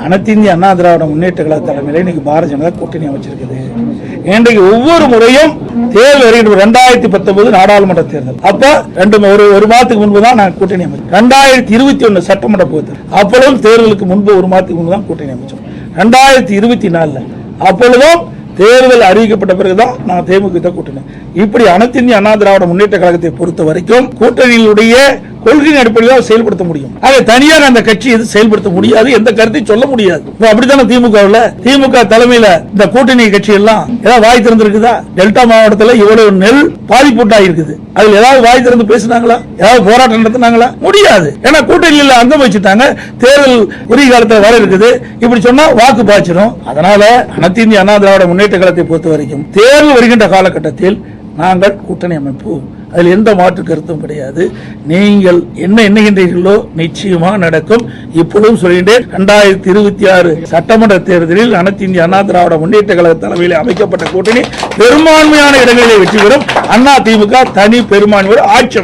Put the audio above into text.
அனைத்து இந்திய அண்ணா திராவிட முன்னேற்ற கழக தலைமையில இன்னைக்கு பாரதிய ஜனதா கூட்டணி அமைச்சிருக்குது. இன்றைக்கு ஒவ்வொரு முறையும் தேர்தல் வருகின்ற 2019 நாடாளுமன்ற தேர்தல் அப்ப ஒரு மாதத்துக்கு முன்பு தான் நான் கூட்டணி அமைச்சோம். 2021 சட்டமன்ற தேர்தல் அப்பொழுதும் தேர்தலுக்கு முன்பு ஒரு மாதத்துக்கு முன்பு தான் கூட்டணி அமைச்சோம். 2024 அப்பொழுதும் தேர்தல் அறிவிக்கப்பட்ட பிறகுதான் நான் தேமுதிக கூட்டணி. இப்படி அனைத்து இந்திய அண்ணா திராவிட முன்னேற்ற கழகத்தை பொறுத்த வரைக்கும் கூட்டணியினுடைய கொள்கையின் அடிப்படையில் செயல்படுத்த முடியும். அதை தனியாக அந்த கட்சி எது செயல்படுத்த முடியாது, எந்த கருத்தையும் சொல்ல முடியாது. அப்படித்தானே திமுக தலைமையில இந்த கூட்டணி கட்சி எல்லாம் ஏதாவது வாய் திறந்திருக்குதா? டெல்டா மாவட்டத்தில் இவ்வளவு நெல் பாதிப்புட்டா இருக்குது, அதுல ஏதாவது வாய் திறந்து பேசினாங்களா? ஏதாவது போராட்டம் நடத்தினாங்களா? முடியாது. ஏன்னா கூட்டணியில் அங்கம் வச்சுட்டாங்க. தேர்தல் உரிய காலத்தில் வர இருக்குது. இப்படி சொன்னா வாக்கு பாய்ச்சிடும். அதனால அனைத்து இந்திய அண்ணா திராவிட முன்னேற்ற கழகத்தை பொறுத்த வரைக்கும் தேர்தல் வருகின்ற காலகட்டத்தில் நாங்கள் கூட்டணி அமைப்போம். அதில் எந்த மாற்று கருத்தும் கிடையாது. நீங்கள் என்ன எண்ணுகின்றீர்களோ நிச்சயமாக நடக்கும். இப்பொழுதும் சொல்கின்றேன், 2026 சட்டமன்ற தேர்தலில் அனைத்து இந்திய அண்ணா திராவிட முன்னேற்ற கழக தலைமையில் அமைக்கப்பட்ட கூட்டணி பெரும்பான்மையான இடங்களிலே வெற்றி பெறும். அண்ணா திமுக தனி பெரும்பான்மையோடு ஆட்சி